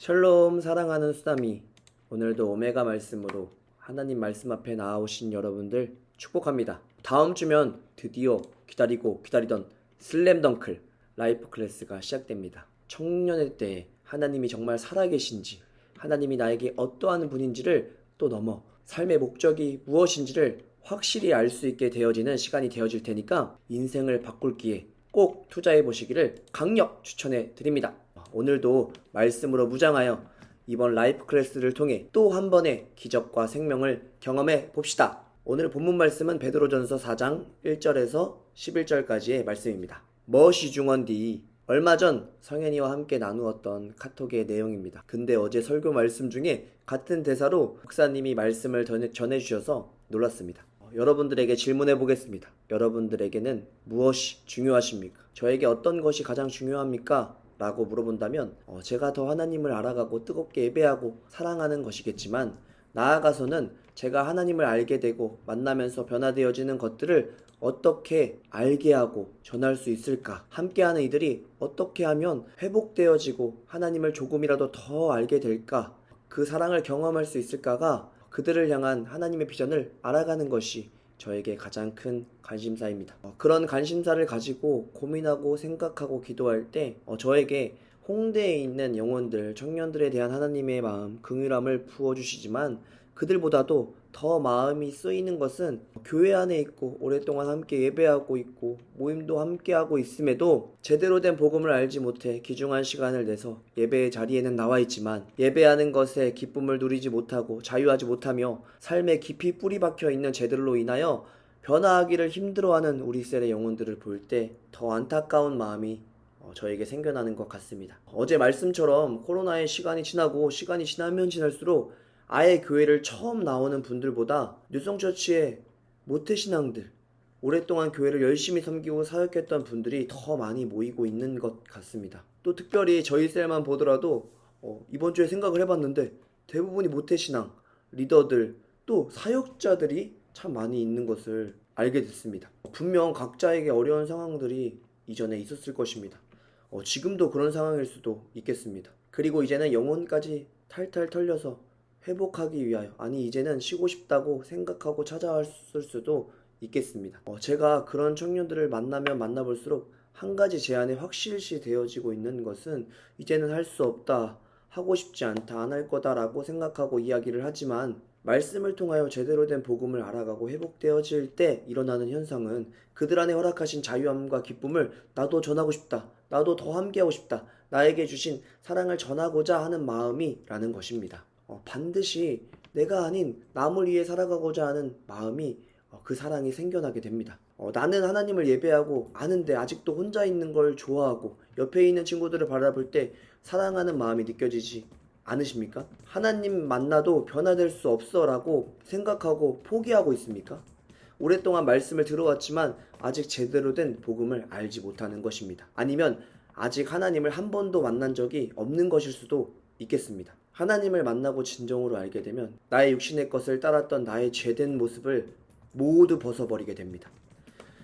샬롬 사랑하는 수다미, 오늘도 오메가 말씀으로 하나님 말씀 앞에 나오신 여러분들 축복합니다. 다음 주면 드디어 기다리고 기다리던 슬램덩클 라이프 클래스가 시작됩니다. 청년의 때에 하나님이 정말 살아계신지, 하나님이 나에게 어떠한 분인지를 또 넘어 삶의 목적이 무엇인지를 확실히 알 수 있게 되어지는 시간이 되어질 테니까 인생을 바꿀 기에 꼭 투자해 보시기를 강력 추천해 드립니다. 오늘도 말씀으로 무장하여 이번 라이프 클래스를 통해 또 한 번의 기적과 생명을 경험해 봅시다. 오늘 본문 말씀은 베드로전서 4장 1절에서 11절까지의 말씀입니다. 무엇이 중헌디? 얼마 전 성현이와 함께 나누었던 카톡의 내용입니다. 근데 어제 설교 말씀 중에 같은 대사로 목사님이 말씀을 전해주셔서 놀랐습니다. 여러분들에게 질문해 보겠습니다. 여러분들에게는 무엇이 중요하십니까? 저에게 어떤 것이 가장 중요합니까? 라고 물어본다면 제가 더 하나님을 알아가고 뜨겁게 예배하고 사랑하는 것이겠지만, 나아가서는 제가 하나님을 알게 되고 만나면서 변화되어지는 것들을 어떻게 알게 하고 전할 수 있을까? 함께하는 이들이 어떻게 하면 회복되어지고 하나님을 조금이라도 더 알게 될까? 그 사랑을 경험할 수 있을까가 그들을 향한 하나님의 비전을 알아가는 것이 저에게 가장 큰 관심사입니다. 그런 관심사를 가지고 고민하고 생각하고 기도할 때 저에게 홍대에 있는 영혼들, 청년들에 대한 하나님의 마음, 긍휼함을 부어주시지만, 그들보다도 더 마음이 쓰이는 것은 교회 안에 있고 오랫동안 함께 예배하고 있고 모임도 함께 하고 있음에도 제대로 된 복음을 알지 못해 귀중한 시간을 내서 예배의 자리에는 나와 있지만 예배하는 것에 기쁨을 누리지 못하고 자유하지 못하며 삶에 깊이 뿌리 박혀 있는 제들로 인하여 변화하기를 힘들어하는 우리 셀의 영혼들을 볼 때 더 안타까운 마음이 저에게 생겨나는 것 같습니다. 어제 말씀처럼 코로나의 시간이 지나고 시간이 지나면 지날수록 아예 교회를 처음 나오는 분들보다 뉴성처치의 모태신앙들, 오랫동안 교회를 열심히 섬기고 사역했던 분들이 더 많이 모이고 있는 것 같습니다. 또 특별히 저희 셀만 보더라도 이번 주에 생각을 해봤는데 대부분이 모태신앙, 리더들, 또 사역자들이 참 많이 있는 것을 알게 됐습니다. 분명 각자에게 어려운 상황들이 이전에 있었을 것입니다. 지금도 그런 상황일 수도 있겠습니다. 그리고 이제는 영혼까지 탈탈 털려서 회복하기 위하여, 아니 이제는 쉬고 싶다고 생각하고 찾아왔을 수도 있겠습니다. 제가 그런 청년들을 만나면 만나볼수록 한 가지 제 안에 확실시 되어지고 있는 것은 이제는 할 수 없다, 하고 싶지 않다, 안 할 거다라고 생각하고 이야기를 하지만 말씀을 통하여 제대로 된 복음을 알아가고 회복되어질 때 일어나는 현상은 그들 안에 허락하신 자유함과 기쁨을 나도 전하고 싶다, 나도 더 함께하고 싶다, 나에게 주신 사랑을 전하고자 하는 마음이라는 것입니다. 반드시 내가 아닌 남을 위해 살아가고자 하는 마음이 그 사랑이 생겨나게 됩니다. 나는 하나님을 예배하고 아는데 아직도 혼자 있는 걸 좋아하고 옆에 있는 친구들을 바라볼 때 사랑하는 마음이 느껴지지 않으십니까? 하나님 만나도 변화될 수 없어 라고 생각하고 포기하고 있습니까? 오랫동안 말씀을 들어왔지만 아직 제대로 된 복음을 알지 못하는 것입니다. 아니면 아직 하나님을 한 번도 만난 적이 없는 것일 수도 있겠습니다. 하나님을 만나고 진정으로 알게 되면 나의 육신의 것을 따랐던 나의 죄된 모습을 모두 벗어버리게 됩니다.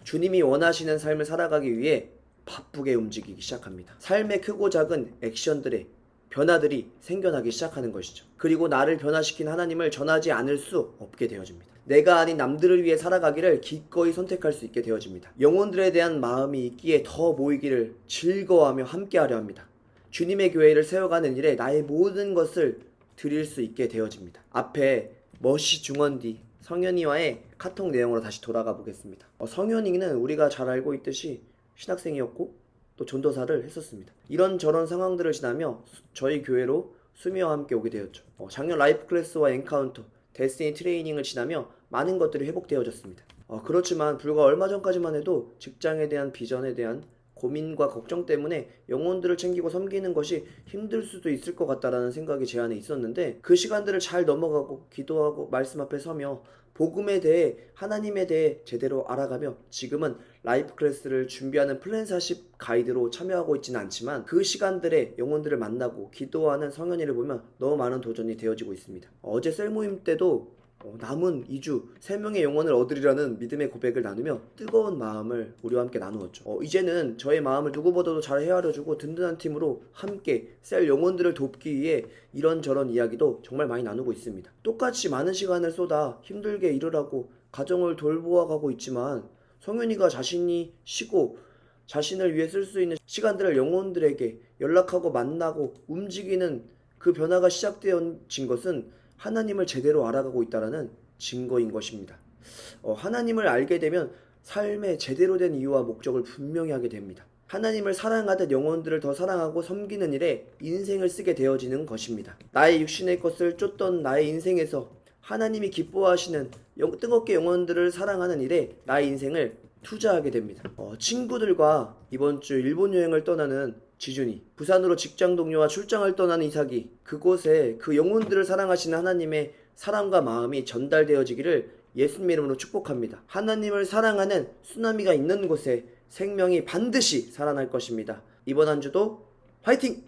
주님이 원하시는 삶을 살아가기 위해 바쁘게 움직이기 시작합니다. 삶의 크고 작은 액션들의 변화들이 생겨나기 시작하는 것이죠. 그리고 나를 변화시킨 하나님을 전하지 않을 수 없게 되어집니다. 내가 아닌 남들을 위해 살아가기를 기꺼이 선택할 수 있게 되어집니다. 영혼들에 대한 마음이 있기에 더 모이기를 즐거워하며 함께하려 합니다. 주님의 교회를 세워가는 일에 나의 모든 것을 드릴 수 있게 되어집니다. 앞에 멋이 중헌디 성현이와의 카톡 내용으로 다시 돌아가 보겠습니다. 성현이는 우리가 잘 알고 있듯이 신학생이었고 또 전도사를 했었습니다. 이런저런 상황들을 지나며 저희 교회로 수미와 함께 오게 되었죠. 작년 라이프 클래스와 엔카운터, 데스티니 트레이닝을 지나며 많은 것들이 회복되어졌습니다. 그렇지만 불과 얼마 전까지만 해도 직장에 대한 비전에 대한 고민과 걱정 때문에 영혼들을 챙기고 섬기는 것이 힘들 수도 있을 것 같다라는 생각이 제 안에 있었는데, 그 시간들을 잘 넘어가고 기도하고 말씀 앞에 서며 복음에 대해, 하나님에 대해 제대로 알아가며 지금은 라이프 클래스를 준비하는 플랜40 가이드로 참여하고 있지는 않지만 그 시간들에 영혼들을 만나고 기도하는 성현이를 보면 너무 많은 도전이 되어지고 있습니다. 어제 셀 모임 때도 남은 2주 3명의 영혼을 얻으리라는 믿음의 고백을 나누며 뜨거운 마음을 우리와 함께 나누었죠. 이제는 저의 마음을 누구보다도 잘 헤아려주고 든든한 팀으로 함께 셀 영혼들을 돕기 위해 이런저런 이야기도 정말 많이 나누고 있습니다. 똑같이 많은 시간을 쏟아 힘들게 일을 하고 가정을 돌보아가고 있지만 성윤이가 자신이 쉬고 자신을 위해 쓸 수 있는 시간들을 영혼들에게 연락하고 만나고 움직이는 그 변화가 시작되어진 것은 하나님을 제대로 알아가고 있다는 증거인 것입니다. 하나님을 알게 되면 삶의 제대로 된 이유와 목적을 분명히 하게 됩니다. 하나님을 사랑하듯 영혼들을 더 사랑하고 섬기는 일에 인생을 쓰게 되어지는 것입니다. 나의 육신의 것을 쫓던 나의 인생에서 하나님이 기뻐하시는 뜨겁게 영혼들을 사랑하는 일에 나의 인생을 투자하게 됩니다. 친구들과 이번 주 일본 여행을 떠나는 지준이, 부산으로 직장 동료와 출장을 떠나는 이삭이, 그곳에 그 영혼들을 사랑하시는 하나님의 사랑과 마음이 전달되어지기를 예수님 이름으로 축복합니다. 하나님을 사랑하는 쓰나미가 있는 곳에 생명이 반드시 살아날 것입니다. 이번 한 주도 화이팅!